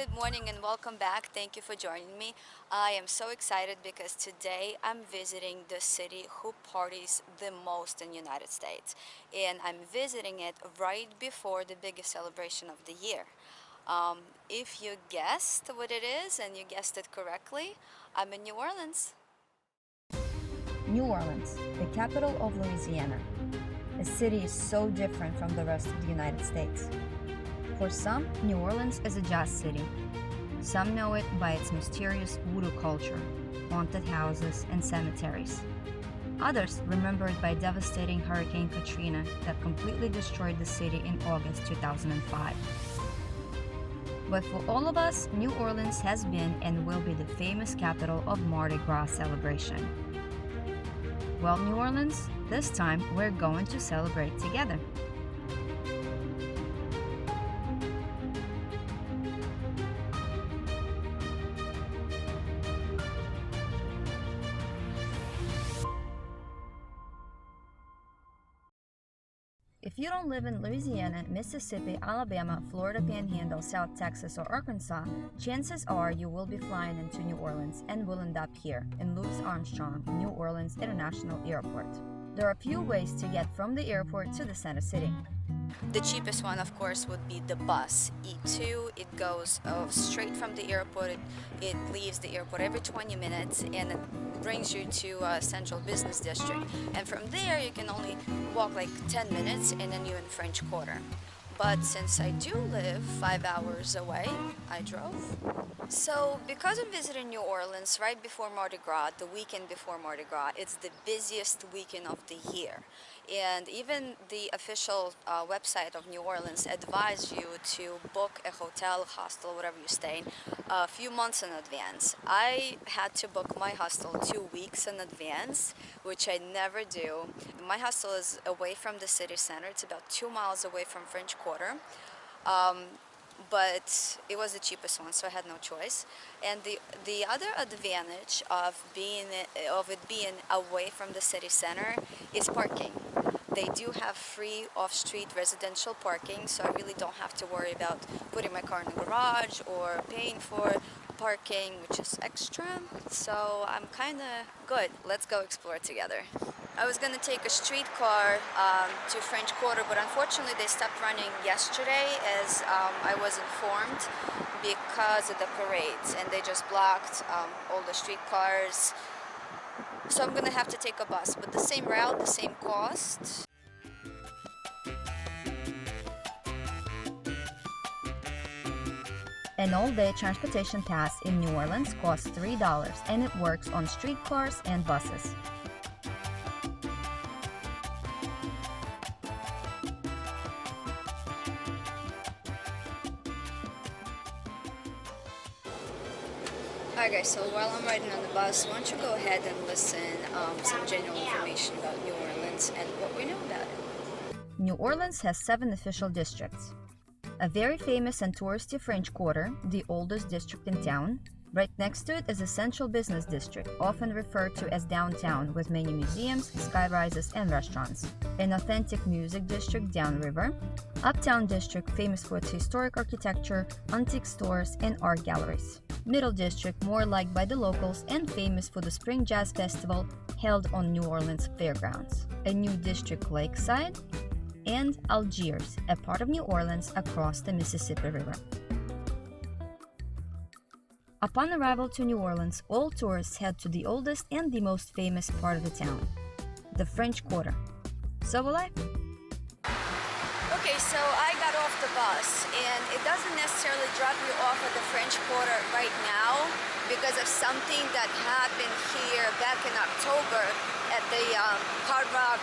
good morning and welcome back. Thank you for joining me. I am so excited because today I'm visiting the city who parties the most in the United States. And I'm visiting it right before the biggest celebration of the year. If you guessed what it is and you guessed it correctly, I'm in New Orleans. New Orleans, the capital of Louisiana. A city so different from the rest of the United States. For some, New Orleans is a jazz city. Some know it by its mysterious voodoo culture, haunted houses, and cemeteries. Others remember it by devastating Hurricane Katrina that completely destroyed the city in August 2005. But for all of us, New Orleans has been and will be the famous capital of Mardi Gras celebration. Well, New Orleans, this time we're going to celebrate together. If you don't live in Louisiana, Mississippi, Alabama, Florida Panhandle, South Texas, or Arkansas, chances are you will be flying into New Orleans and will end up here in Louis Armstrong, New Orleans International Airport. There are a few ways to get from the airport to the center city. The cheapest one, of course, would be the bus, E2. It goes straight from the airport. It leaves the airport every 20 minutes and it brings you to Central Business District. And from there, you can only walk like 10 minutes and then you're in French Quarter. But since I do live 5 hours away, I drove. So because I'm visiting New Orleans right before Mardi Gras, the weekend before Mardi Gras, it's the busiest weekend of the year. And even the official website of New Orleans advise you to book a hotel, hostel, whatever you stay, a few months in advance. I had to book my hostel 2 weeks in advance, which I never do. My hostel is away from the city center. It's about 2 miles away from French Quarter. But it was the cheapest one, so I had no choice. And the other advantage of it being away from the city center is parking. They do have free off-street residential parking, so I really don't have to worry about putting my car in the garage or paying for parking, which is extra. So I'm kind of good. Let's go explore together. I was going to take a streetcar to French Quarter, but unfortunately they stopped running yesterday, as I was informed, because of the parades, and they just blocked all the streetcars. So I'm going to have to take a bus, but the same route, the same cost. An all-day transportation pass in New Orleans costs $3 and it works on streetcars and buses. Alright guys, so while I'm riding on the bus, why don't you go ahead and listen some general information about New Orleans and what we know about it. New Orleans has 7 official districts. A very famous and touristy French Quarter, the oldest district in town. Right next to it is a central business district, often referred to as downtown, with many museums, skyrises, and restaurants. An authentic music district downriver. Uptown district, famous for its historic architecture, antique stores, and art galleries. Middle district, more liked by the locals and famous for the Spring Jazz Festival held on New Orleans fairgrounds. A new district, Lakeside, and Algiers, a part of New Orleans across the Mississippi River. Upon arrival to New Orleans, all tourists head to the oldest and the most famous part of the town, the French Quarter. So will I. Okay, so I got off the bus, and it doesn't necessarily drop you off at the French Quarter right now because of something that happened here back in October at the Hard Rock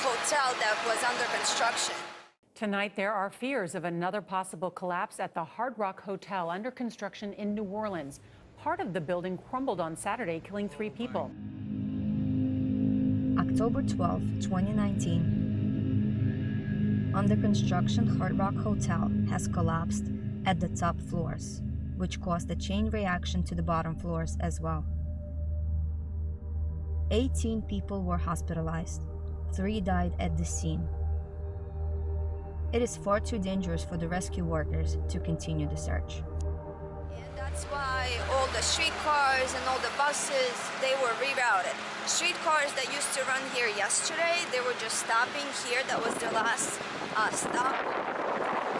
Hotel that was under construction. Tonight, there are fears of another possible collapse at the Hard Rock Hotel under construction in New Orleans. Part of the building crumbled on Saturday, killing 3 people. October 12, 2019. Under construction Hard Rock Hotel has collapsed at the top floors, which caused a chain reaction to the bottom floors as well. 18 people were hospitalized. 3 died at the scene. It is far too dangerous for the rescue workers to continue the search. That's why all the streetcars and all the buses, they were rerouted. Streetcars that used to run here yesterday, they were just stopping here. That was their last stop.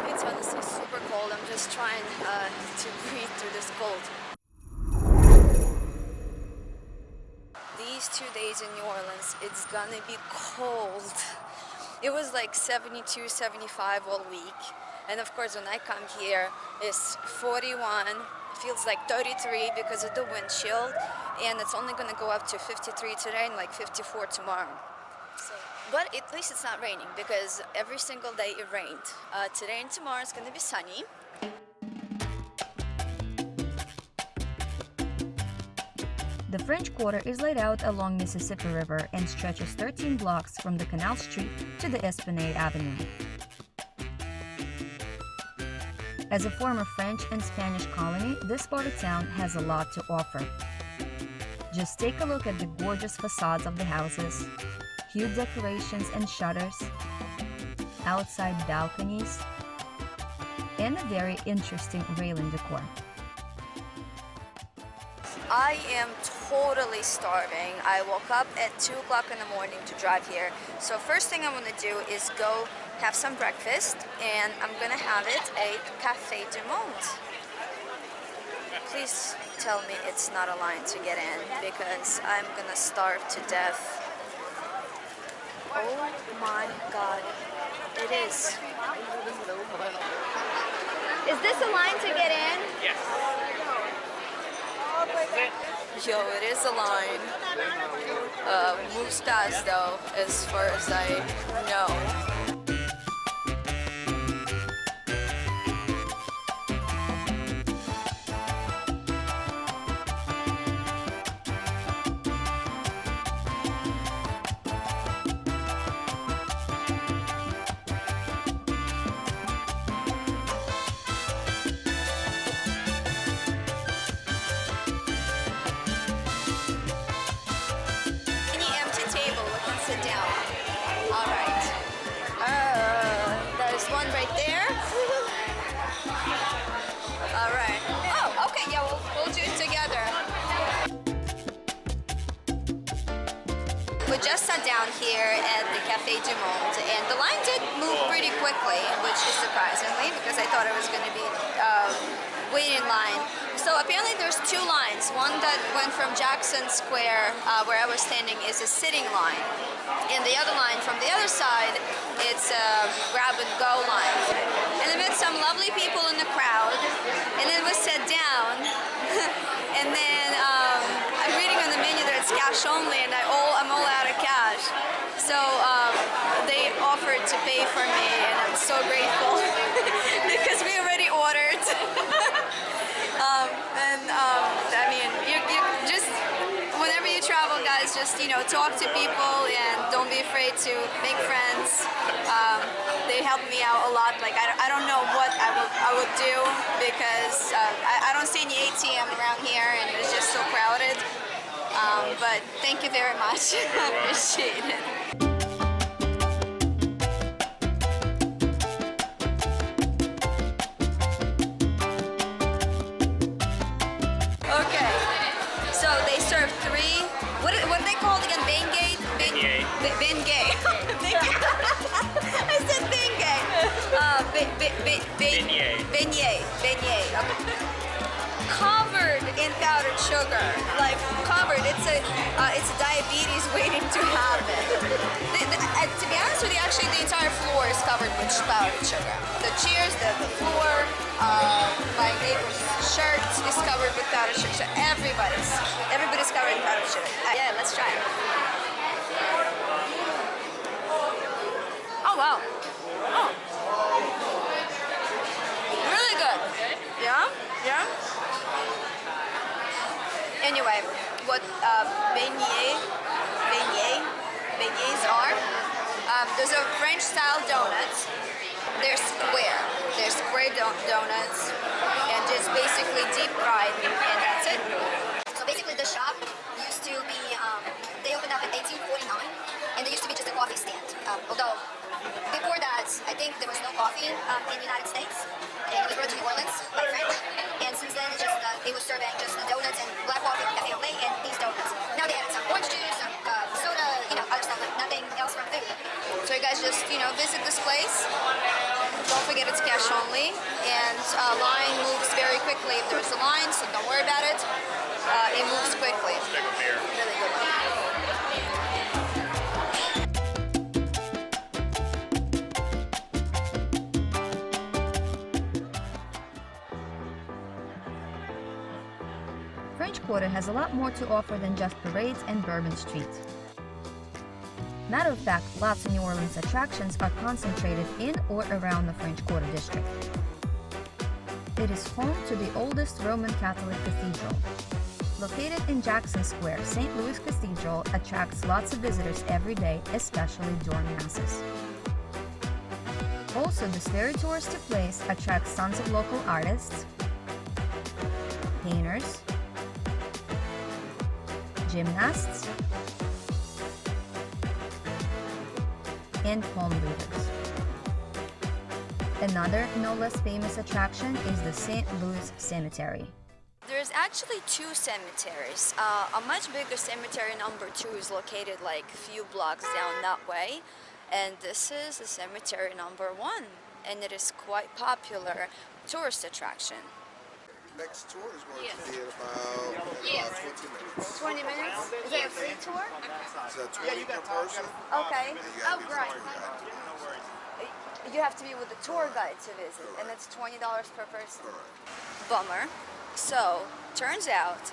It's honestly super cold. I'm just trying to breathe through this cold. These 2 days in New Orleans, it's gonna be cold. It was like 72, 75 all week. And of course, when I come here, it's 41. It feels like 33 because of the wind chill. And it's only gonna go up to 53 today and like 54 tomorrow. But at least it's not raining because every single day it rained. Today and tomorrow it's gonna be sunny. The French Quarter is laid out along Mississippi River and stretches 13 blocks from the Canal Street to the Esplanade Avenue. As a former French and Spanish colony, this part of town has a lot to offer. Just take a look at the gorgeous facades of the houses, huge decorations and shutters, outside balconies, and a very interesting railing decor. I am totally starving. I woke up at 2 o'clock in the morning to drive here. So first thing I want to do is go have some breakfast, and I'm gonna have it at Café du Monde. Please tell me it's not a line to get in because I'm gonna starve to death. Oh my God, it is. Is this a line to get in? Yes. Yo, it is a line. Moves fast though, as far as I know. We just sat down here at the Café du Monde, and the line did move pretty quickly, which is surprisingly because I thought it was going to be wait in line. So apparently there's 2 lines. One that went from Jackson Square, where I was standing, is a sitting line, and the other line from the other side, it's a grab and go line. And I met some lovely people in the crowd, and then we sat down, and then I'm reading on the menu that it's cash only, and I'm all out of cash. So they offered to pay for me, and I'm so grateful because we already ordered. I mean, you just whenever you travel, guys, just talk to people and don't be afraid to make friends. They helped me out a lot. Like I don't know what I would do because I don't see any ATM around here, and it's just so crowded. But thank you very much. I appreciate it. Okay, so they serve 3. What are they called again? Bengay? Bengay. I said bengay. Beignet. Okay. Covered in powdered sugar, like covered. It's a diabetes waiting to happen. To be honest with you, actually the entire floor is covered with powdered sugar. The chairs, the floor, my neighbor's shirt is covered with powdered sugar. So everybody's covered in powdered sugar. Yeah, let's try it. Oh wow. Oh. Really good. Yeah. Anyway, what beignets are, those are French-style donuts. They're square donuts, and just basically deep fried, and that's it. So basically the shop used to be, they opened up in 1849, and they used to be just a coffee stand. Although, before that, I think there was no coffee in the United States, and it was brought to New Orleans by French, and since then it's it was serving just the donuts and black coffee, cafe au lait, and these donuts. Now they added some orange juice, some soda, other stuff, but nothing else from food. So you guys just, visit this place. Don't forget it's cash only, and line moves very quickly. If there's a line, so don't worry about it. It moves quickly. Really good one. French Quarter has a lot more to offer than just parades and Burbon Street. Matter of fact, lots of New Orleans attractions are concentrated in or around the French Quarter district. It is home to the oldest Roman Catholic cathedral. Located in Jackson Square, St. Louis Cathedral attracts lots of visitors every day, especially during Masses. Also, this very touristy place attracts tons of local artists, painters, gymnasts, and palm readers. Another, no less famous attraction is the St. Louis Cemetery. There's actually two cemeteries. A much bigger cemetery, number 2, is located like a few blocks down that way. And this is the cemetery number 1. And it is quite popular tourist attraction. Next tour is going to be in about 20 minutes. 20 minutes? Is it a free tour? Is that 20 per person? Okay. Oh, great. You have to be with the tour guide to visit, and it's $20 per person. Bummer. So, turns out,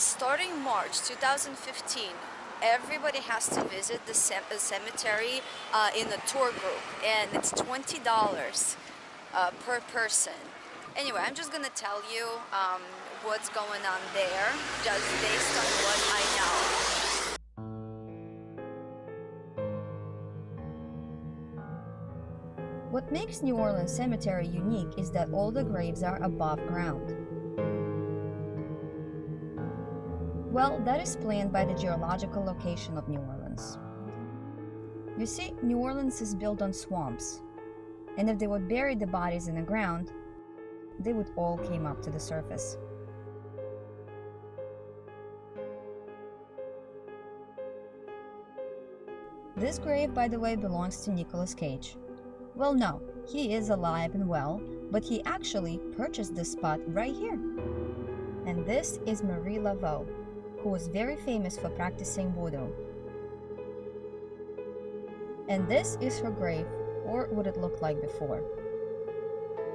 starting March 2015, everybody has to visit the cemetery in a tour group, and it's $20 per person. Anyway, I'm just gonna tell you what's going on there, just based on what I know. What makes New Orleans Cemetery unique is that all the graves are above ground. Well, that is explained by the geological location of New Orleans. You see, New Orleans is built on swamps, and if they would bury the bodies in the ground, they would all came up to the surface. This grave, by the way, belongs to Nicolas Cage. Well, no, he is alive and well, but he actually purchased this spot right here. And this is Marie Laveau, who was very famous for practicing voodoo. And this is her grave, or what it looked like before.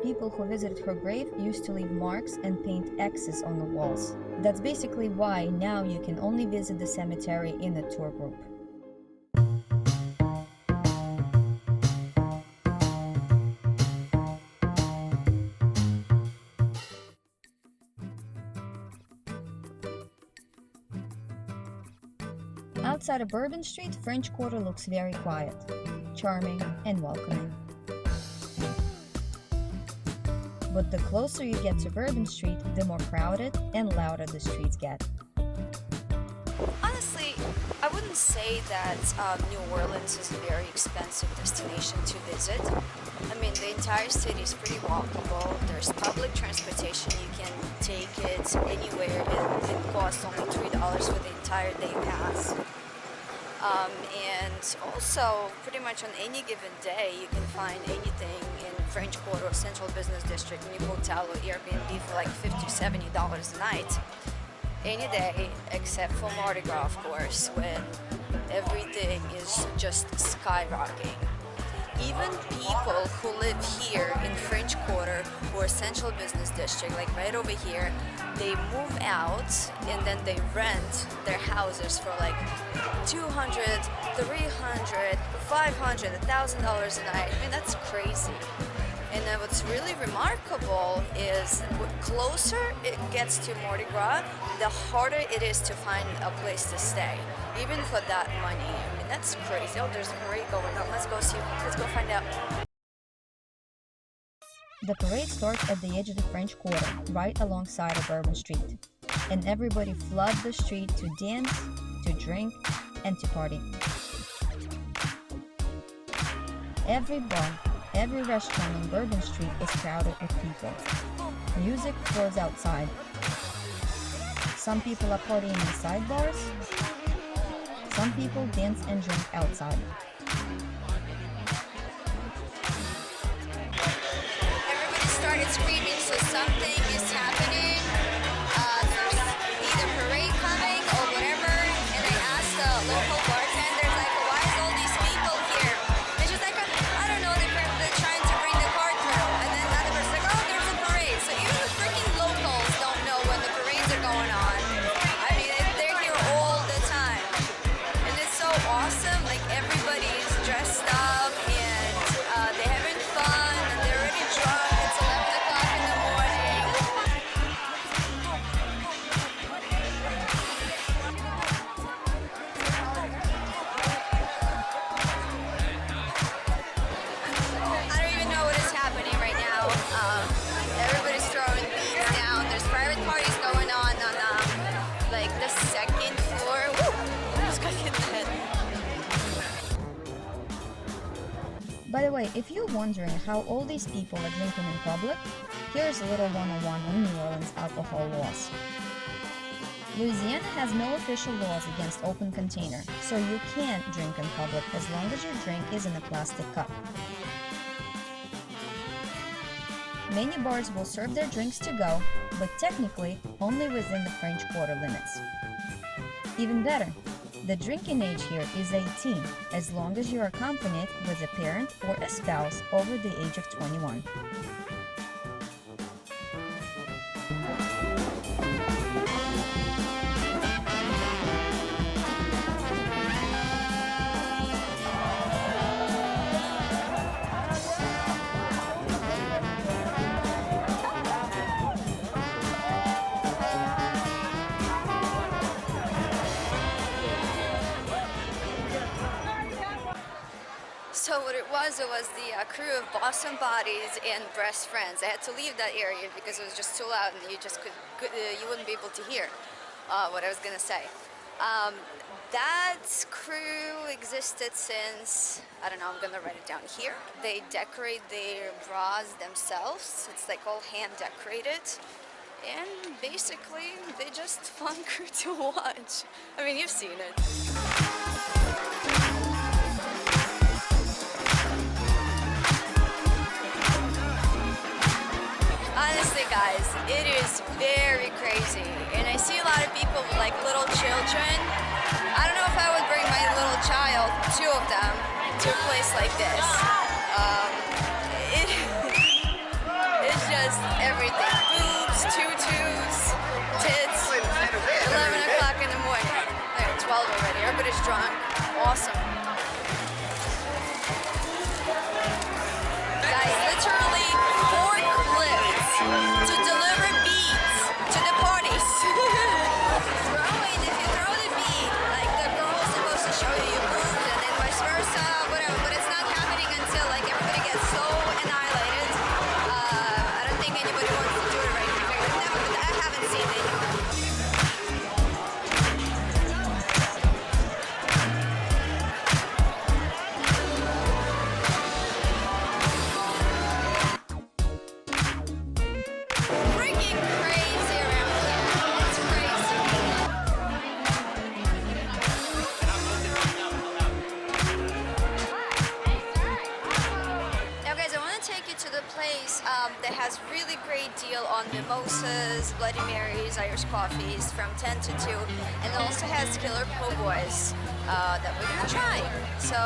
People who visited her grave used to leave marks and paint X's on the walls. That's basically why now you can only visit the cemetery in a tour group. Outside of Burbon Street, French Quarter looks very quiet, charming, and welcoming. But the closer you get to Burbon Street, the more crowded and louder the streets get. Honestly, I wouldn't say that New Orleans is a very expensive destination to visit. I mean, the entire city is pretty walkable. There's public transportation. You can take it anywhere. It costs only $3 for the entire day pass. And also, pretty much on any given day, you can find anything in French Quarter or Central Business District, new hotel or Airbnb for like $50, $70 a night. Any day, except for Mardi Gras, of course, when everything is just skyrocketing. Even people who live here in French Quarter or Central Business District, like right over here, they move out and then they rent their houses for like $200, $300, $500, $1,000 a night. I mean, that's crazy. And then what's really remarkable is the closer it gets to Mardi Gras, the harder it is to find a place to stay, even for that money. I mean, that's crazy. Oh, there's a parade going on. Let's go see. Let's go find out. The parade starts at the edge of the French Quarter, right alongside of Burbon Street. And everybody floods the street to dance, to drink, and to party. Every bar, every restaurant on Burbon Street is crowded with people. Music floors outside. Some people are partying inside bars. Some people dance and drink outside. Everybody started screaming, so something is happening. There's either parade coming or whatever. And I asked the local bartenders, like, why is all these people here? And she's like, I don't know, they're trying to bring the car through. And then the other person's like, oh, there's a parade. So even the freaking locals don't know when the parades are going on. I mean, they're here all the time. And it's so awesome. Like, everybody's dressed up and they're having fun and they're already drunk. It's 11 o'clock in the morning. I don't even know what is happening right now. Everybody's throwing beats down. There's private parties going on like the second floor. Woo! I just got hit in the head. By the way, if you're wondering how all these people are drinking in public, here's a little 101 on New Orleans alcohol laws. Louisiana has no official laws against open container, so you can't drink in public as long as your drink is in a plastic cup. Many bars will serve their drinks to go, but technically only within the French Quarter limits. Even better, the drinking age here is 18, as long as you are accompanied with a parent or a spouse over the age of 21. So what it was the crew of Boston Bodies and Breast Friends. I had to leave that area because it was just too loud and you wouldn't be able to hear what I was gonna say. That crew existed since, I don't know, I'm gonna write it down here. They decorate their bras themselves. It's like all hand decorated. And basically, they're just fun crew to watch. I mean, you've seen it. Honestly, guys, it is very crazy. And I see a lot of people with like little children. I don't know if I would bring my little child, 2 of them, to a place like this. It's just everything. Boobs, tutus, tits, 11 o'clock in the morning. Like 12 already, everybody's drunk. Awesome. Guys, literally forklifts to deliver beads to the parties. If you throw the bead, like the girl's supposed to show you your boobs and then vice versa, whatever, but it's not happening until like everybody gets so annihilated. I don't think anybody wants to do it right now. I haven't seen it anymore. Freaking crazy around here. It's crazy. Now guys, I want to take you to the place that has really great deal on mimosas, Bloody Marys, Irish coffees from 10 to 2, and also has killer po' boys that we're gonna try. So,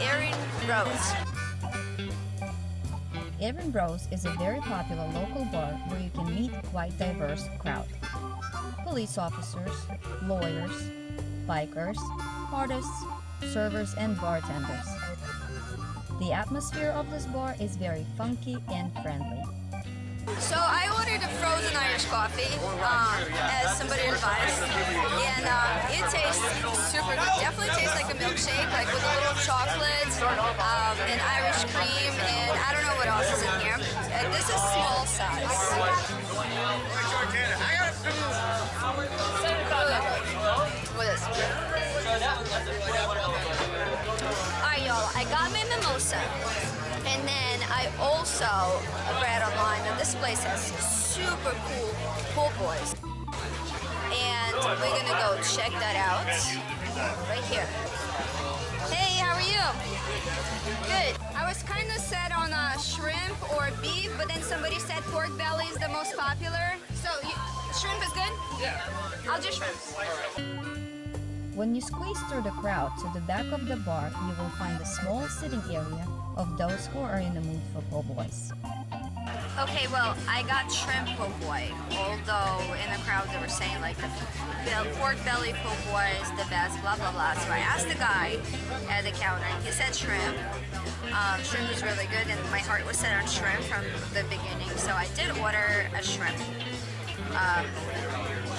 Erin Rose. Erin Rose is a very popular local bar where you can meet quite diverse crowd. Police officers, lawyers, bikers, artists, servers, and bartenders. The atmosphere of this bar is very funky and friendly. So I ordered a frozen Irish coffee, as somebody advised, and it tastes super good. Definitely tastes like a milkshake, like with a little chocolate, and Irish cream, and I don't know what else is in here. And this is small size. What is it? Alright, y'all, I got my mimosa. And then I also read online that this place has super cool po' boys. And we're gonna go check that out right here. Hey, how are you? Good. I was kind of set on shrimp or beef, but then somebody said pork belly is the most popular. So shrimp is good? Yeah. I'll do shrimp. When you squeeze through the crowd to the back of the bar, you will find a small sitting area of those who are in the mood for po' boys. Okay, well, I got shrimp po' boy, although in the crowd they were saying like the pork belly po' boy is the best, blah, blah, blah. So I asked the guy at the counter, and he said shrimp. Shrimp is really good, and my heart was set on shrimp from the beginning, so I did order a shrimp.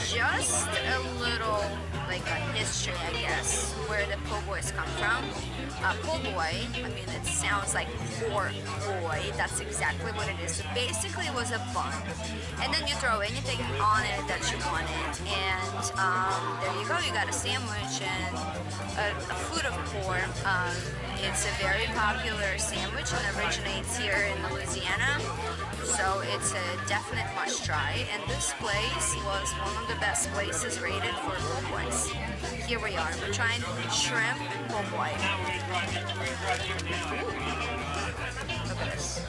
Just a little, like a history, I guess, where the po' boys come from. Po' boy, I mean, it sounds like poor boy. That's exactly what it is. So basically, it was a bun, and then you throw anything on it that you wanted, and there you go. You got a sandwich and a foot of pork. It's a very popular sandwich and originates here in Louisiana, so it's a definite must-try. And this place was one of the best places rated for po' boys. Here we are. We're trying shrimp po' boy. Look at this.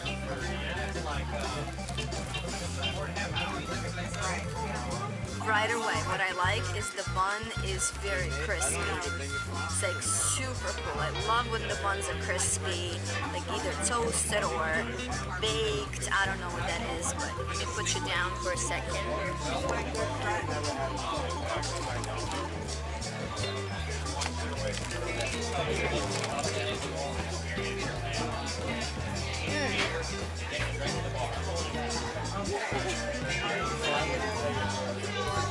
Right away, what I like is the bun is very crispy. It's like super cool. I love when the buns are crispy, like either toasted or baked. I don't know what that is, but let me put you down for a second.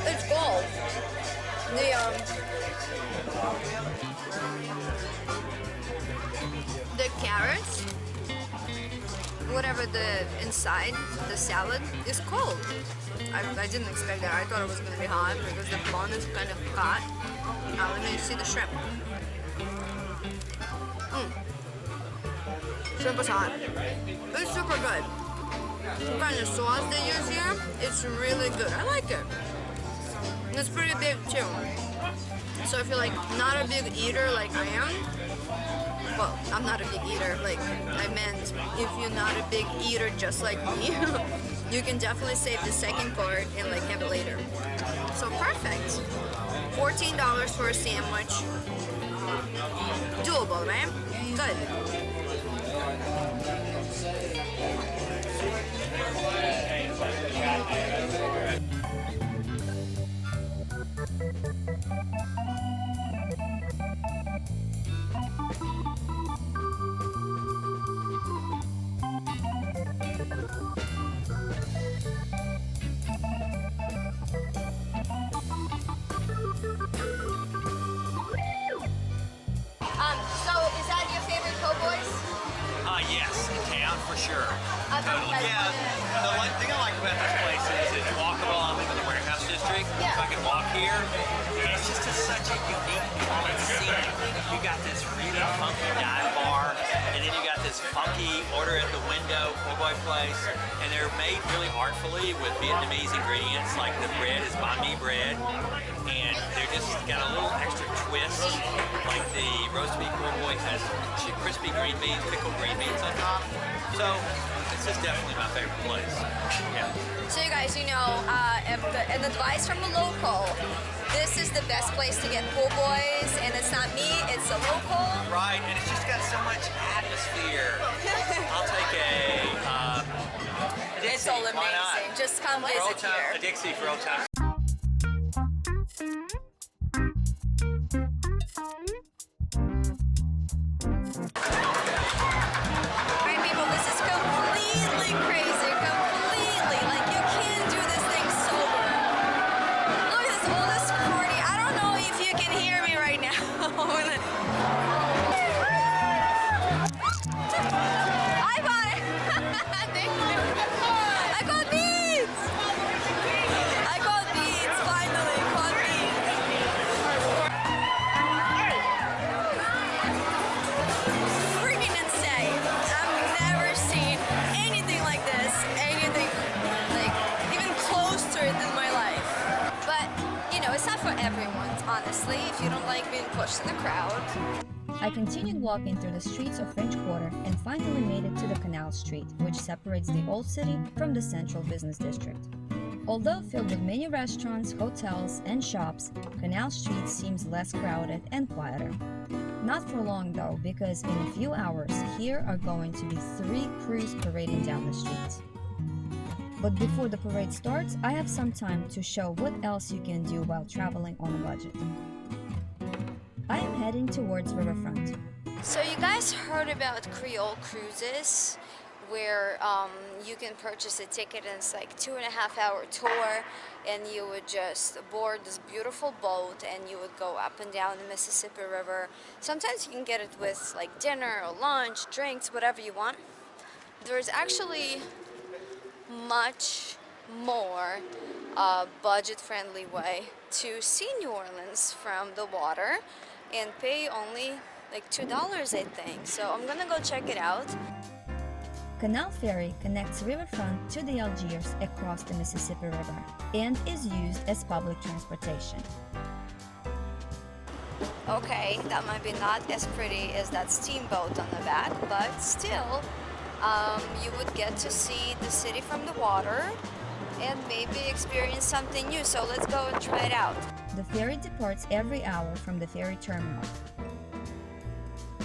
It's gold. The carrots, whatever the inside, the salad is cold. I didn't expect that. I thought it was going to be hot because the bun is kind of hot. Let me see the shrimp. Shrimp is hot. It's super good. The kind of sauce they use here, it's really good. I like it. And it's pretty big too. So if you're like not a big eater like I am, well, I'm not a big eater, like I meant if you're not a big eater just like me, you can definitely save the second card and like have it later. So perfect. $14 for a sandwich. Doable, right? Good. So is that your favorite po' boys? Yes, in town for sure. Totally. Yeah, the thing I like about this place is it's walkable. I'm in the warehouse district. Yeah. I can walk here. And it's just such a unique scene. You got this really funky dive bar, and then you got this funky order at the window po' boy place, and they're made really artfully with Vietnamese ingredients. Like the bread is banh mi bread, and they're just got a little extra twist. Like the roast beef po' boy has crispy green beans, pickled green beans on top. So this is definitely my favorite place. Yeah. So you guys, you know, an advice from a local. This is the best place to get po' boys, and it's not me, it's a local. Right, and it's just got so much atmosphere. I'll take a Dixie. It's all Why amazing. not? Just come For old visit time, here. a Dixie for old times. Alright people, this is completely crazy. Completely. Like you can't do this thing sober. Look at this, all this party. I don't know if you can hear me right now. I got it! Thank you. I got beads! I got beads, finally. Caught beads. Freaking insane. I've never pushed in the crowd. I continued walking through the streets of French Quarter and finally made it to the Canal Street, which separates the Old City from the central business district. Although filled with many restaurants, hotels, and shops, Canal Street seems less crowded and quieter. Not for long though, because in a few hours, here are going to be 3 crews parading down the streets. But before the parade starts, I have some time to show what else you can do while traveling on a budget. I am heading towards Riverfront. So you guys heard about Creole cruises, where you can purchase a ticket and it's like 2.5-hour tour, and you would just board this beautiful boat and you would go up and down the Mississippi River. Sometimes you can get it with like dinner or lunch, drinks, whatever you want. There's actually much more budget-friendly way to see New Orleans from the water and pay only like $2, I think. So I'm gonna go check it out. Canal Ferry connects Riverfront to the Algiers across the Mississippi River and is used as public transportation. Okay, that might be not as pretty as that steamboat on the back, but still, you would get to see the city from the water and maybe experience something new. So let's go and try it out. The ferry departs every hour from the ferry terminal.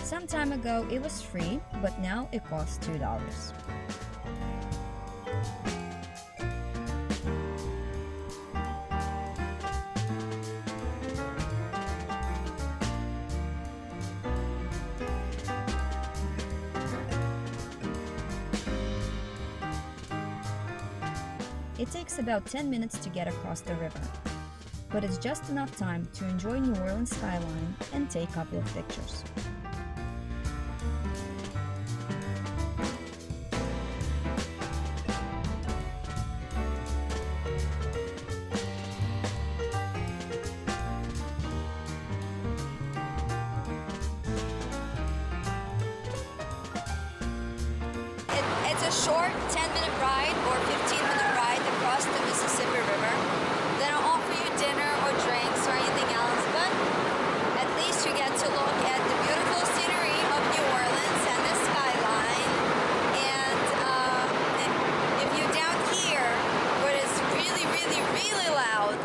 Some time ago it was free, but now it costs $2. It takes about 10 minutes to get across the river, but it's just enough time to enjoy New Orleans skyline and take a couple of pictures. It's a short 10-minute ride or 15-minute ride across the Mississippi River. They don't offer you dinner or drinks or anything else, but at least you get to look at the beautiful scenery of New Orleans and the skyline. And if you're down here where it's really, really, really loud,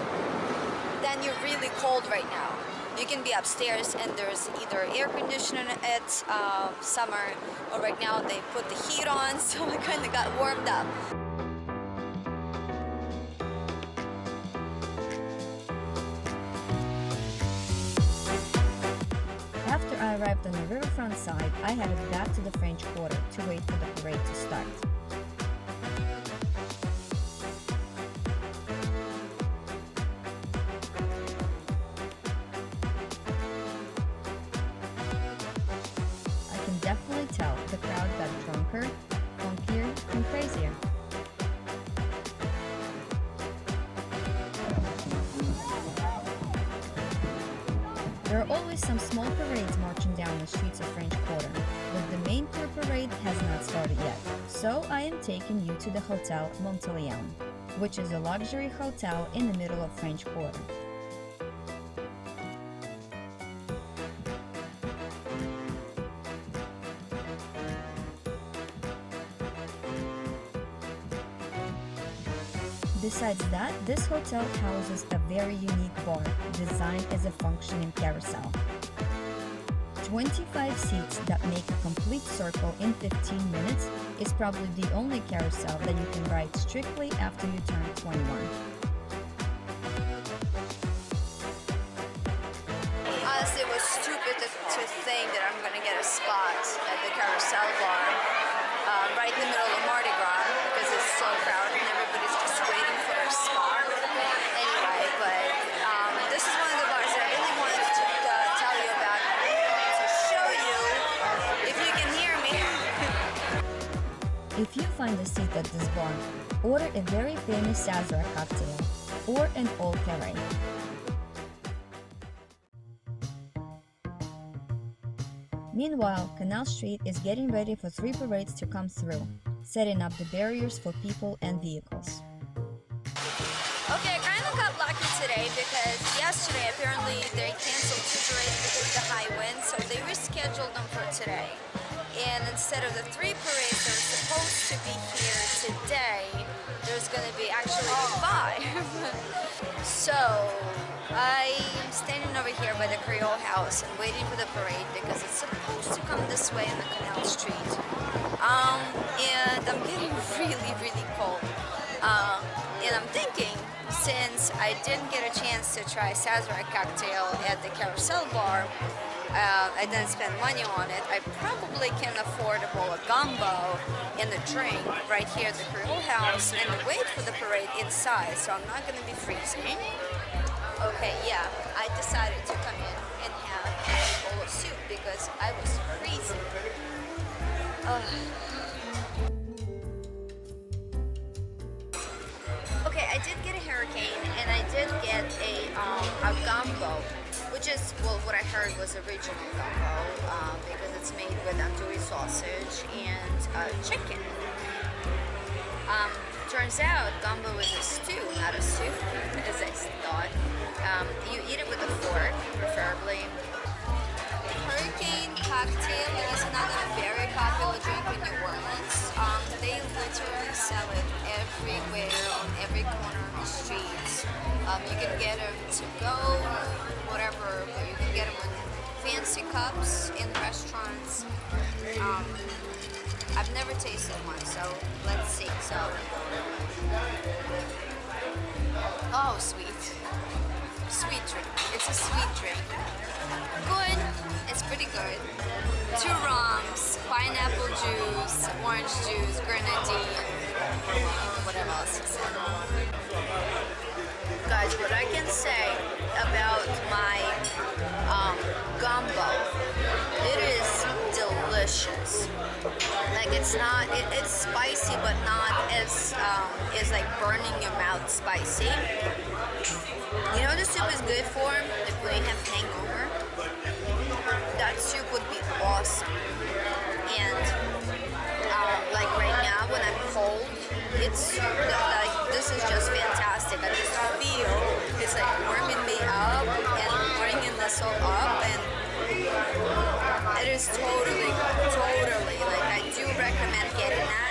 then you're really cold right now. You can be upstairs and there's either air conditioning at summer, or right now they put the heat on, so I kind of got warmed up. After I arrived on the riverfront side, I headed back to the French Quarter to wait for the parade to start. I can definitely tell the crowd got drunker, funkier, and crazier. There are always some small parades marching down the streets of French Quarter, but the main tour parade has not started yet. So I am taking you to the Hotel Monde, which is a luxury hotel in the middle of French Quarter. Besides that, this hotel houses a very unique bar designed as a functioning carousel. 25 seats that make a complete circle in 15 minutes is probably the only carousel that you can ride strictly after you turn 21. Honestly, it was stupid to think that I'm going to get a spot at the Carousel bar right in the middle of Mardi Gras because it's so crowded and everybody's just waiting for their spot. Anyway, but this is one of the bars that I really wanted to tell you about and to show you if you can hear me. If you find a seat at this bar, order a very famous Sazerac cocktail or an Old Carré. Meanwhile, Canal Street is getting ready for 3 parades to come through, setting up the barriers for people and vehicles. Okay, I kind of got lucky today because yesterday apparently they canceled two parades because of the high wind, so they rescheduled them for today. And instead of the 3 parades that were supposed to be here today, there's going to be actually 5. So I'm standing over here by the Creole house and waiting for the parade because it's supposed to come this way on the Canal Street. And I'm getting really cold. And I'm thinking, since I didn't get a chance to try Sazerac cocktail at the Carousel bar, I didn't spend money on it, I probably can afford a bowl of gumbo and a drink right here at the Creole house and wait for the parade inside, so I'm not going to be freezing. Okay, yeah, I decided to come in and have a bowl of soup because I was freezing. Okay, I did get a hurricane and I did get a gumbo, which is, well, what I heard was original gumbo because it's made with andouille sausage and chicken. Turns out gumbo is a stew, not a soup, as I thought. You eat it with a fork, preferably. Hurricane cocktail is another very popular drink in New Orleans. They literally sell it everywhere, on every corner of the streets. You can get them to go, whatever, but you can get them in fancy cups in restaurants. I've never tasted one, so let's see. So, oh, sweet drink. It's a sweet drink. Good. It's pretty good. 2 rums, pineapple juice, orange juice, grenadine, whatever else is in. Guys, what I can say about my gumbo, it is delicious. Like it's spicy, but not as like burning your mouth spicy. You know what the soup is good for? If we have hangover, that soup would be awesome. And like right now when I'm cold, it's like this is just fantastic. I just feel it's like warming me up and bringing the soul up, and it is totally like I do recommend getting that.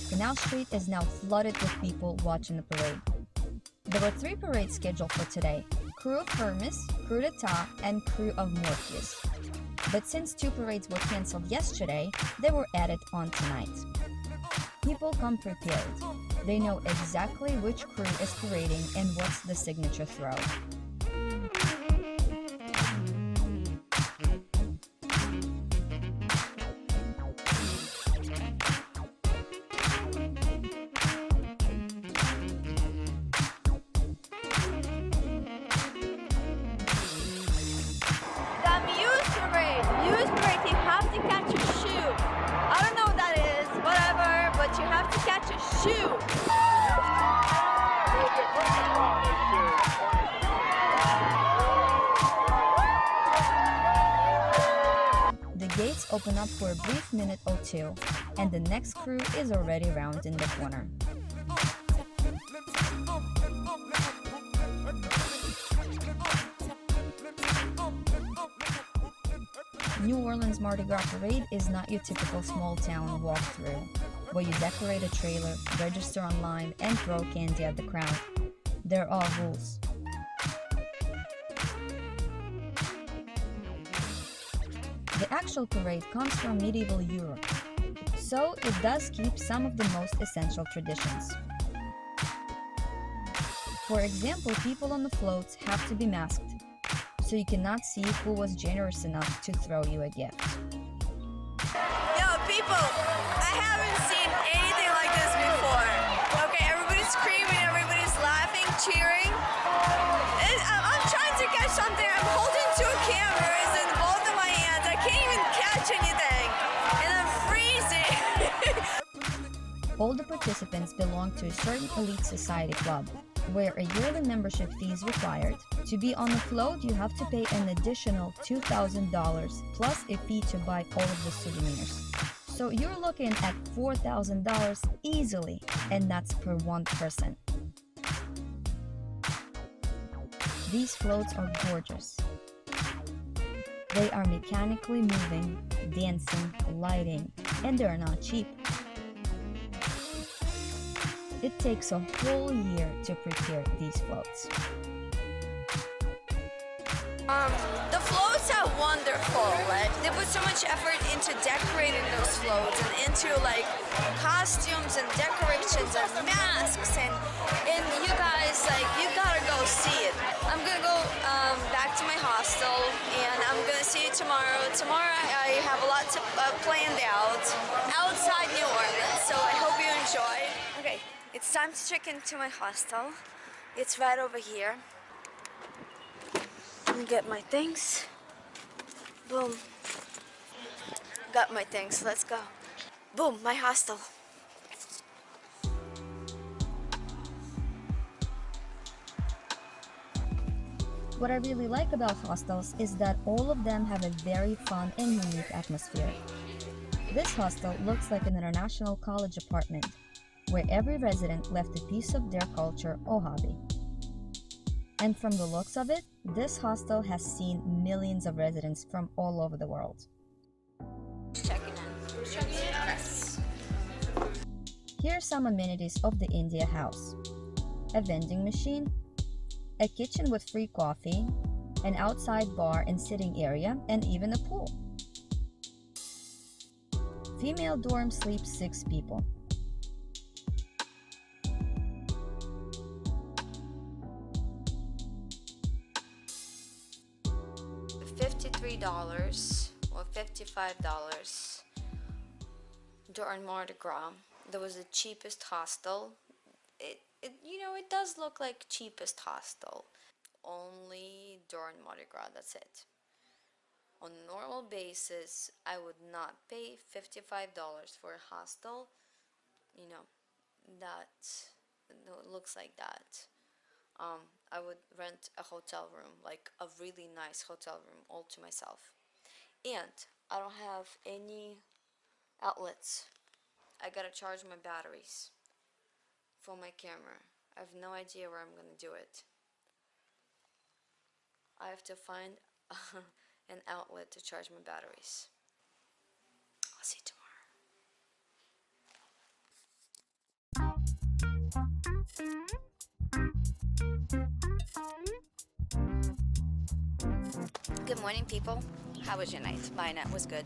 Canal Street is now flooded with people watching the parade. There were 3 parades scheduled for today: Crew of Hermes, Crew d'Etat, and Crew of Morpheus. But since 2 parades were cancelled yesterday, they were added on tonight. People come prepared. They know exactly which crew is parading and what's the signature throw. You have to catch a shoe. The gates open up for a brief minute or two, and the next crew is already rounding the corner. New Orleans Mardi Gras Parade is not your typical small-town walkthrough, where you decorate a trailer, register online, and throw candy at the crowd. There are rules. The actual parade comes from medieval Europe, so it does keep some of the most essential traditions. For example, people on the floats have to be masked, so you cannot see who was generous enough to throw you a gift. Yo, people, I haven't seen anything like this before. Okay, everybody's screaming, everybody's laughing, cheering. I'm trying to catch something. I'm holding 2 cameras in both of my hands. I can't even catch anything, and I'm freezing. All the participants belong to a certain elite society club, where a yearly membership fee is required. To be on the float, you have to pay an additional $2,000 plus a fee to buy all of the souvenirs. So you're looking at $4,000 easily, and that's per one person. These floats are gorgeous. They are mechanically moving, dancing, lighting, and they're not cheap. It takes a whole year to prepare these floats. The floats are wonderful. Like, they put so much effort into decorating those floats and into like costumes and decorations and masks and you guys, like, you gotta go see it. I'm gonna go back to my hostel and I'm gonna see you tomorrow. Tomorrow I have a lot to, planned out outside New Orleans, so I hope you enjoy. Okay, it's time to check into my hostel. It's right over here. Get my things. Boom. Got my things. Let's go. Boom, my hostel. What I really like about hostels is that all of them have a very fun and unique atmosphere. This hostel looks like an international college apartment, where every resident left a piece of their culture or hobby. And from the looks of it, this hostel has seen millions of residents from all over the world. Checking in. Here are some amenities of the India House: a vending machine, a kitchen with free coffee, an outside bar and sitting area, and even a pool. Female dorm sleeps 6 people. $53 or $55 during Mardi Gras. That was the cheapest hostel. It does look like cheapest hostel. Only during Mardi Gras, that's it. On a normal basis, I would not pay $55 for a hostel. That looks like that. I would rent a hotel room, like a really nice hotel room, all to myself. And I don't have any outlets. I gotta charge my batteries for my camera. I have no idea where I'm gonna do it. I have to find an outlet to charge my batteries. I'll see you tomorrow. Good morning, people. How was your night? My night was good.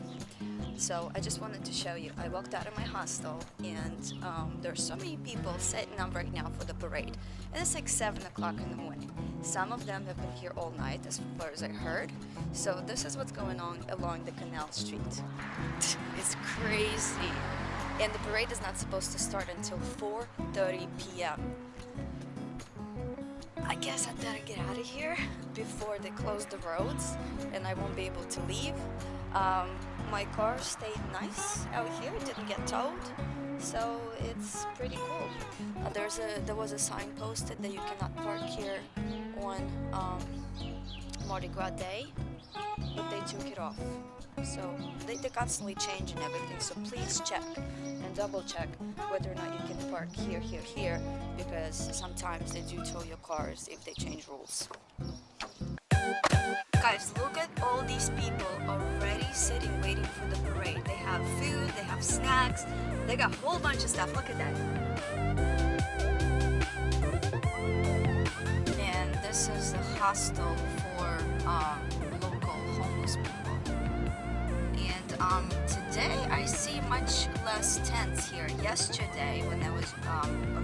So I just wanted to show you. I walked out of my hostel and there's so many people setting up right now for the parade. And it's like 7 o'clock in the morning. Some of them have been here all night, as far as I heard. So this is what's going on along the Canal Street. It's crazy. And the parade is not supposed to start until 4:30 p.m. I guess I better get out of here before they close the roads and I won't be able to leave. My car stayed nice out here, it didn't get towed, so it's pretty cool. There was a sign posted that you cannot park here on Mardi Gras Day, but they took it off. So they're constantly changing everything, so please check and double check whether or not you can park here, because sometimes they do tow your cars if they change rules. Guys, look at all these people already sitting waiting for the parade. They have food, they have snacks, they got a whole bunch of stuff. Look at that. And this is the hostel for local homeless people. And today I see much less tents here. Yesterday when I was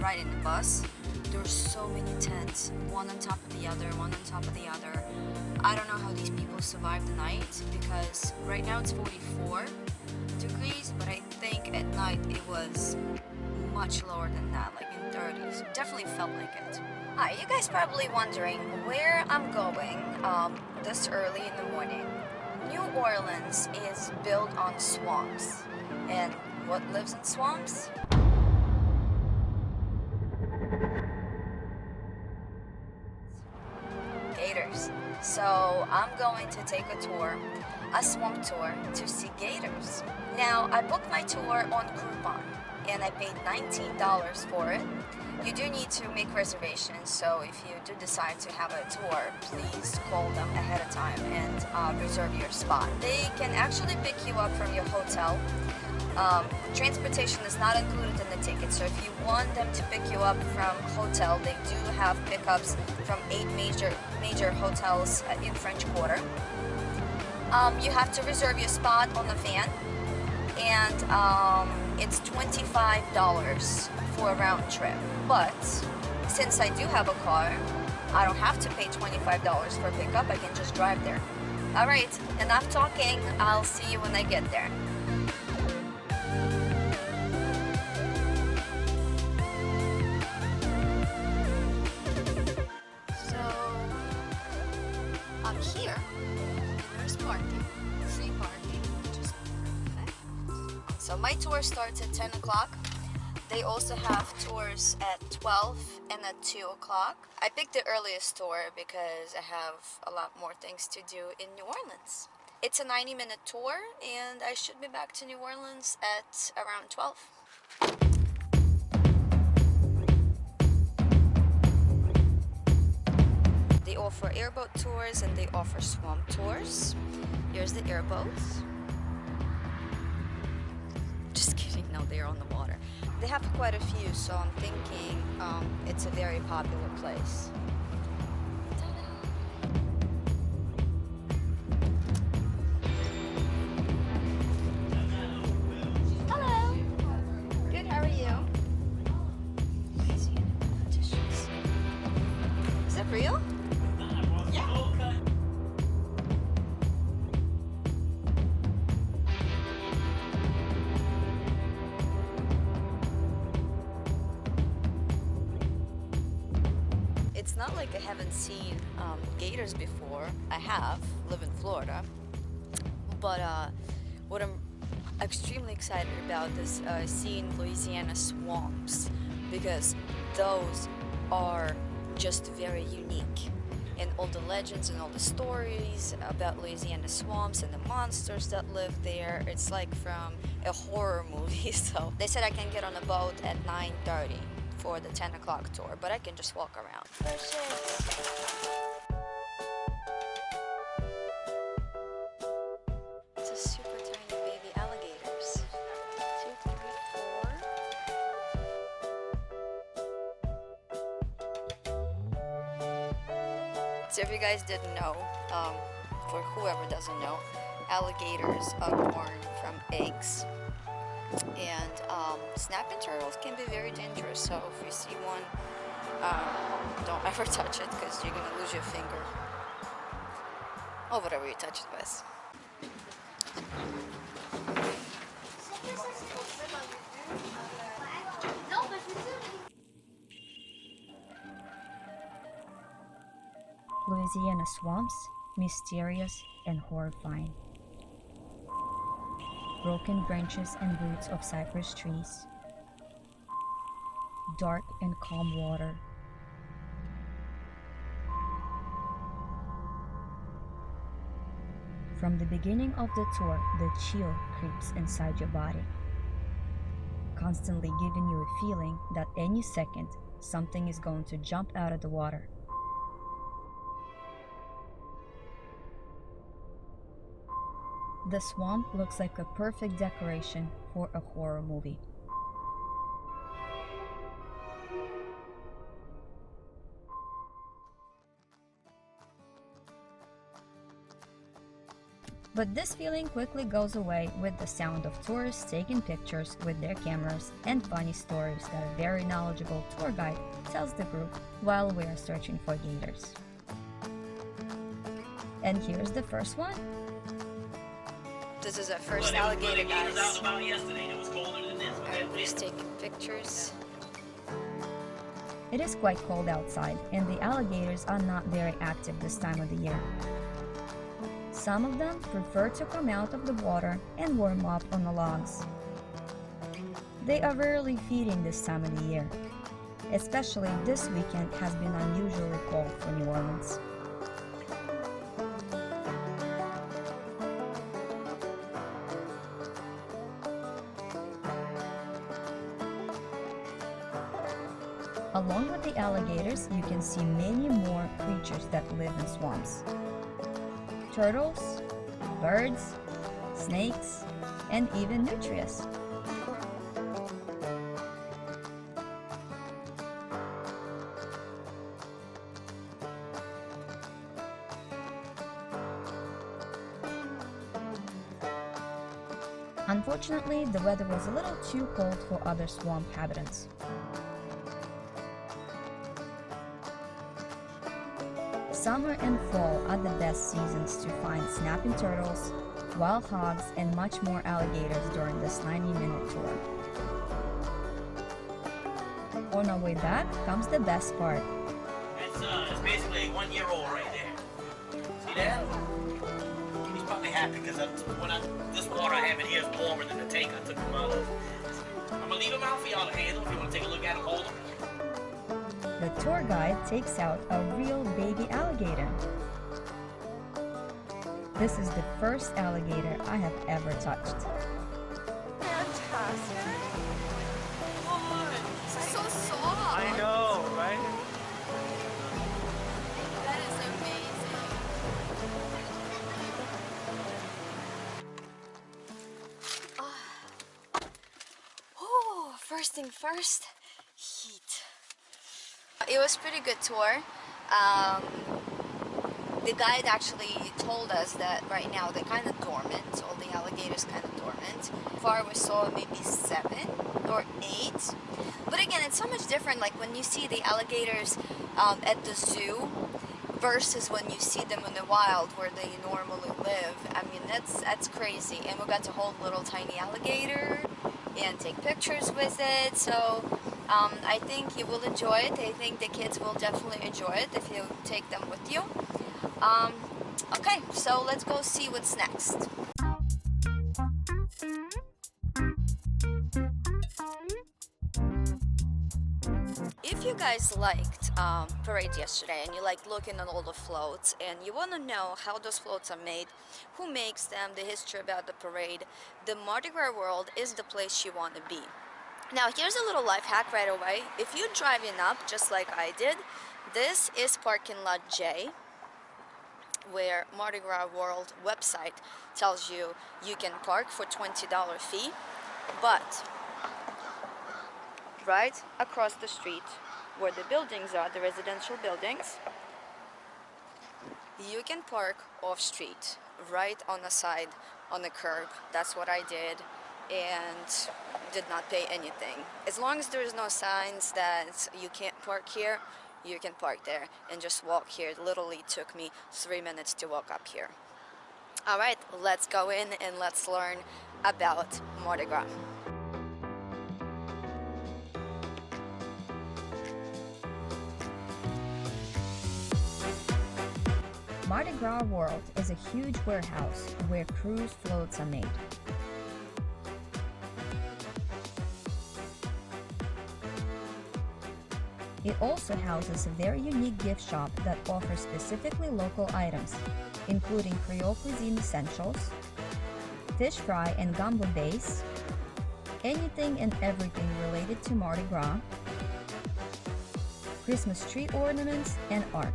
riding the bus, there were so many tents, one on top of the other, one on top of the other. I don't know how these people survived the night, because right now it's 44 degrees, but I think at night it was much lower than that, like in 30s. Definitely felt like it. Hi, you guys probably wondering where I'm going this early in the morning. New Orleans is built on swamps. And what lives in swamps? So I'm going to take a tour, a swamp tour, to see gators. Now, I booked my tour on Groupon and I paid $19 for it. You do need to make reservations, so if you do decide to have a tour, please call them ahead of time and reserve your spot. They can actually pick you up from your hotel. Transportation is not included in the ticket, so if you want them to pick you up from hotel, they do have pickups from 8 major hotels in French Quarter. You have to reserve your spot on the van, and it's $25 for a round trip. But since I do have a car, I don't have to pay $25 for pickup. I can just drive there. All right, enough talking. I'll see you when I get there. So I'm here. There's parking, free parking, which is perfect. So my tour starts at 10 o'clock. They also have tours at 12 and at 2 o'clock. I picked the earliest tour because I have a lot more things to do in New Orleans. It's a 90-minute tour and I should be back to New Orleans at around 12. They offer airboat tours and they offer swamp tours. Here's the airboats. Just kidding, no, they're on the water. They have quite a few, so I'm thinking it's a very popular place. Hello. Good, how are you? Is that real? It's not like I haven't seen gators before. I have, live in Florida. But what I'm extremely excited about is seeing Louisiana swamps, because those are just very unique. And all the legends and all the stories about Louisiana swamps and the monsters that live there, it's like from a horror movie. So they said I can get on a boat at 9:30. For the 10 o'clock tour, but I can just walk around. It's a super tiny baby alligators. 2, 3, 4. So if you guys didn't know, for whoever doesn't know, alligators are born from eggs. And snapping turtles can be very dangerous, so if you see one, don't ever touch it because you're gonna lose your finger or whatever you touch it with. Louisiana swamps, mysterious and horrifying. Broken branches and roots of cypress trees. Dark and calm water. From the beginning of the tour, the chill creeps inside your body, constantly giving you a feeling that any second something is going to jump out of the water. The swamp looks like a perfect decoration for a horror movie. But this feeling quickly goes away with the sound of tourists taking pictures with their cameras and funny stories that a very knowledgeable tour guide tells the group while we are searching for gators. And here's the first one. This is our first alligator, guys. Everybody's taking pictures. It is quite cold outside, and the alligators are not very active this time of the year. Some of them prefer to come out of the water and warm up on the logs. They are rarely feeding this time of the year. Especially this weekend has been unusually cold for New Orleans. Along with the alligators, you can see many more creatures that live in swamps. Turtles, birds, snakes, and even nutrias. Unfortunately, the weather was a little too cold for other swamp inhabitants. Summer and fall are the best seasons to find snapping turtles, wild hogs, and much more alligators during this 90-minute tour. On our way back comes the best part. It's basically a 1-year-old right there. See that? He's probably happy because this water I have in here is warmer than the tank I took him out of. I'm gonna leave him out for y'all to handle. If you want to take a look at him, hold him. The tour guide takes out a real baby alligator. This is the first alligator I have ever touched. Fantastic. Oh, it's so soft. I know, right? That is amazing. Oh, first thing first, heat. It was a pretty good tour. The guide actually told us that right now they're kind of dormant. All the alligators kind of dormant. So far we saw maybe 7 or 8. But again, it's so much different like when you see the alligators at the zoo versus when you see them in the wild where they normally live. I mean, that's crazy. And we got to hold little tiny alligator and take pictures with it. So I think you will enjoy it. I think the kids will definitely enjoy it if you take them with you. Okay, so let's go see what's next. If you guys liked parade yesterday and you like looking at all the floats and you want to know how those floats are made, who makes them, the history about the parade, the Mardi Gras World is the place you want to be. Now here's a little life hack right away. If you're driving up just like I did, this is parking lot J, where Mardi Gras World website tells you you can park for $20 fee, but right across the street where the buildings are, the residential buildings, you can park off street, right on the side, on the curb. That's what I did and did not pay anything. As long as there is no signs that you can't park here, you can park there and just walk here. It literally took me 3 minutes to walk up here. All right, let's go in and let's learn about Mardi Gras. Mardi Gras World is a huge warehouse where cruise floats are made. It also houses a very unique gift shop that offers specifically local items, including Creole cuisine essentials, fish fry and gumbo base, anything and everything related to Mardi Gras, Christmas tree ornaments, and art.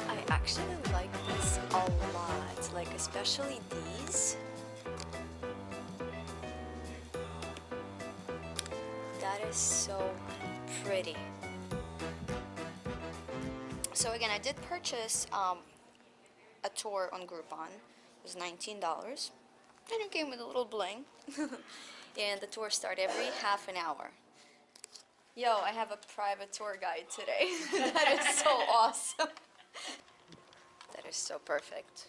I actually like this a lot, like especially these. That is so pretty. So again, I did purchase a tour on Groupon. It was $19. And it came with a little bling. And the tour started every half an hour. Yo, I have a private tour guide today. That is so awesome. That is so perfect.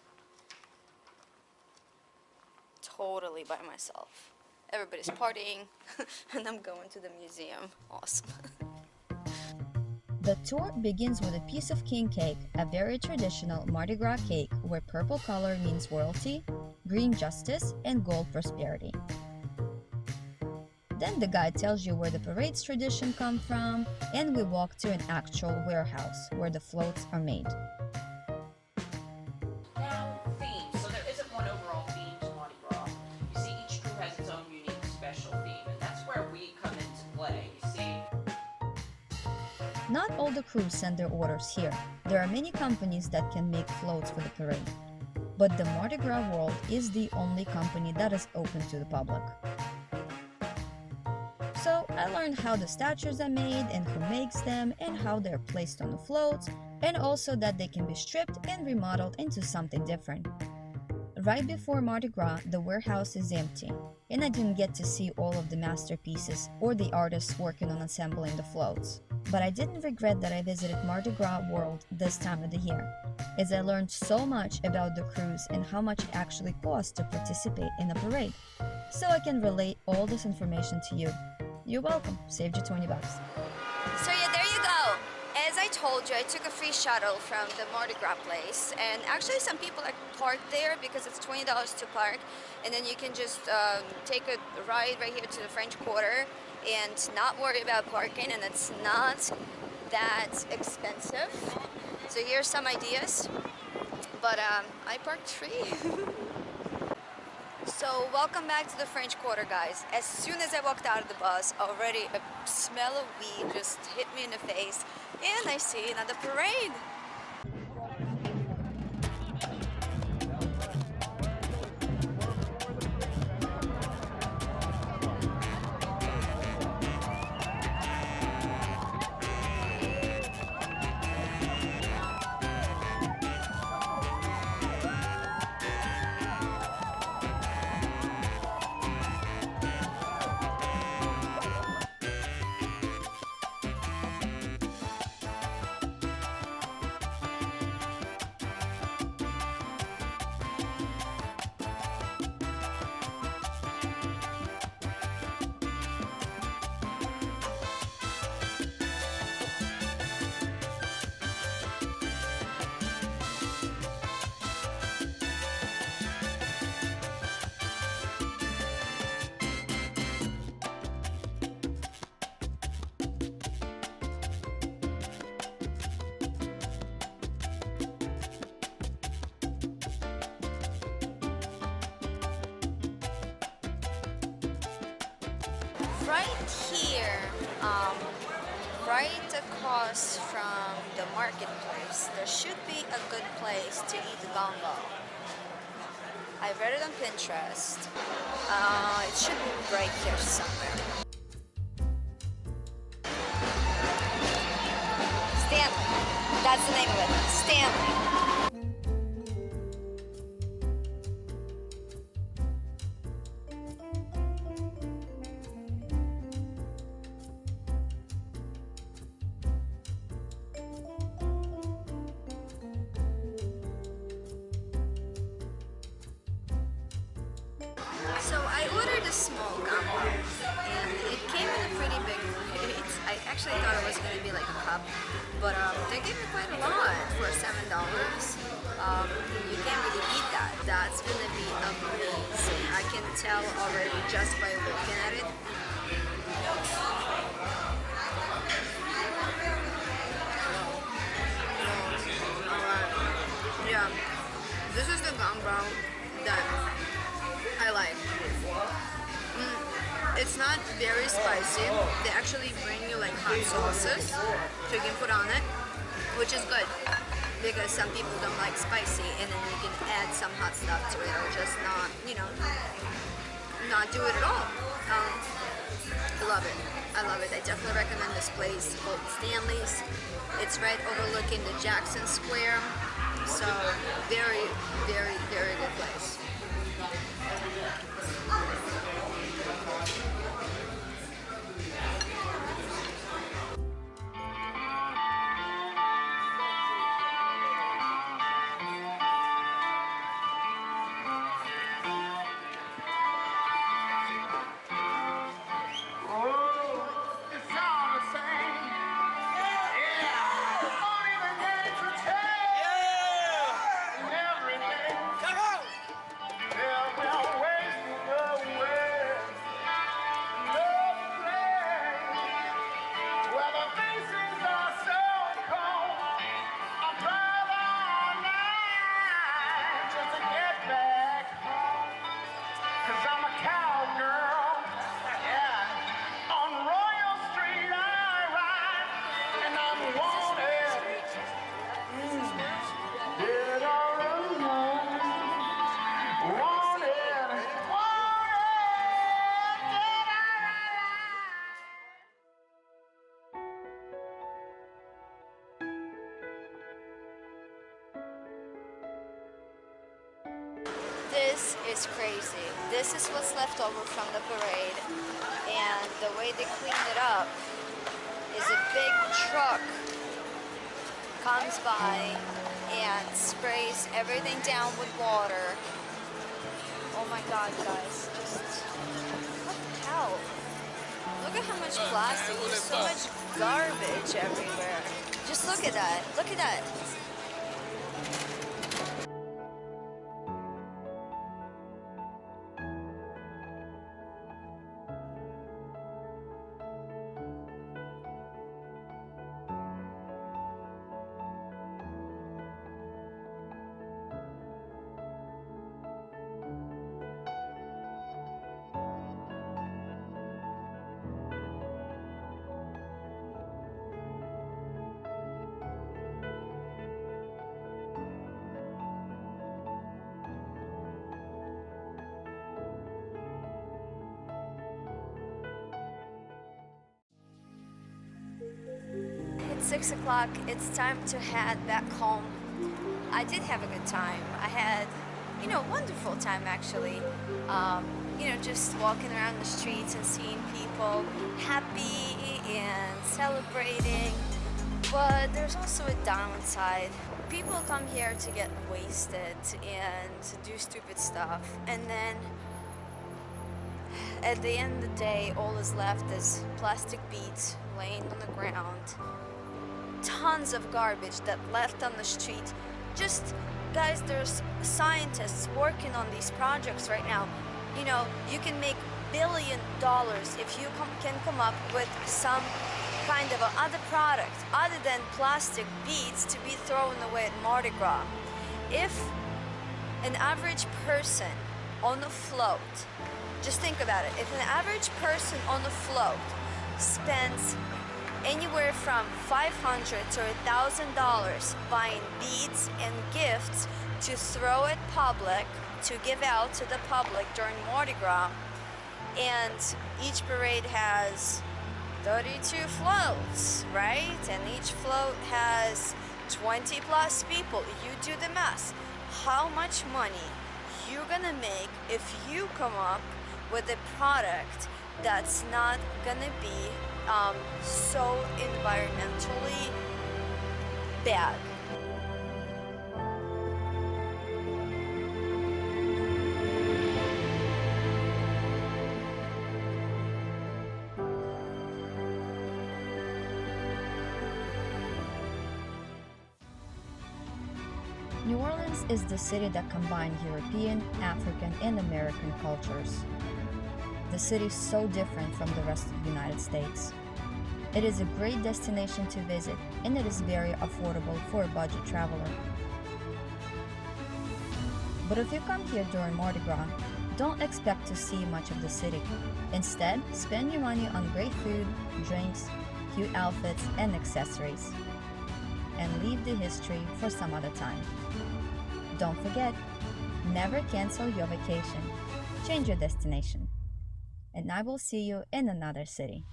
Totally by myself. Everybody's partying, and I'm going to the museum. Awesome. The tour begins with a piece of king cake, a very traditional Mardi Gras cake where purple color means royalty, green justice, and gold prosperity. Then the guide tells you where the parade's tradition comes from, and we walk to an actual warehouse where the floats are made. Now, themes. So there isn't one overall theme to Mardi Gras. You see, each crew has its own unique special theme, and that's where we Not all the crews send their orders here. There are many companies that can make floats for the parade. But the Mardi Gras World is the only company that is open to the public. So I learned how the statues are made and who makes them and how they're placed on the floats, and also that they can be stripped and remodeled into something different. Right before Mardi Gras, the warehouse is empty, and I didn't get to see all of the masterpieces or the artists working on assembling the floats. But I didn't regret that I visited Mardi Gras World this time of the year, as I learned so much about the crews and how much it actually costs to participate in a parade. So I can relate all this information to you. You're welcome. Saved you $20. So yeah, there you go. As I told you, I took a free shuttle from the Mardi Gras place, and actually some people are parked there because it's $20 to park, and then you can just take a ride right here to the French Quarter and not worry about parking, and it's not that expensive. So here's some ideas, but I parked free. So welcome back to the French Quarter, guys. As soon as I walked out of the bus, already a smell of weed just hit me in the face, and I see another parade. Right here, right across from the marketplace, there should be a good place to eat gumbo. I read it on Pinterest. It should be right here somewhere. Stanley. That's the name of it. Stanley. So I ordered a small gumbo, and it came in a pretty big plate. I actually thought it was going to be like a cup, but they gave me quite a lot for $7. You can't really beat that. That's going to be amazing. I can tell already just by looking at it. Yeah, this is the gumbo that I like. It's not very spicy. They actually bring you like hot sauces so you can put on it, which is good because some people don't like spicy, and then you can add some hot stuff to it, or just not, not do it at all. I love it. I love it. I definitely recommend this place called Stanley's. It's right overlooking the Jackson Square, so very, very, very good place. is crazy. This is what's left over from the parade, and the way they clean it up is a big truck comes by and sprays everything down with water. Oh my god, guys, just what the hell? Look at how much plastic, there's so much garbage everywhere. Just look at that, look at that. It's 6 o'clock, it's time to head back home. I did have a good time. I had, wonderful time actually. Just walking around the streets and seeing people happy and celebrating. But there's also a downside. People come here to get wasted and to do stupid stuff. And then at the end of the day, all is left is plastic beads laying on the ground. Tons of garbage that left on the street. Just, guys, there's scientists working on these projects right now. You can make $1 billion if you can come up with some kind of other product other than plastic beads to be thrown away at Mardi Gras. If an average person on the float, just think about it, if an average person on the float spends anywhere from $500 to $1,000 buying beads and gifts to throw at public, to give out to the public during Mardi Gras, and each parade has 32 floats, right? And each float has 20 plus people. You do the math. How much money you're gonna make if you come up with a product that's not gonna be so environmentally bad. New Orleans is the city that combines European, African, and American cultures. The city is so different from the rest of the United States. It is a great destination to visit, and it is very affordable for a budget traveler. But if you come here during Mardi Gras, don't expect to see much of the city. Instead, spend your money on great food, drinks, cute outfits, and accessories. And leave the history for some other time. Don't forget, never cancel your vacation. Change your destination. And I will see you in another city.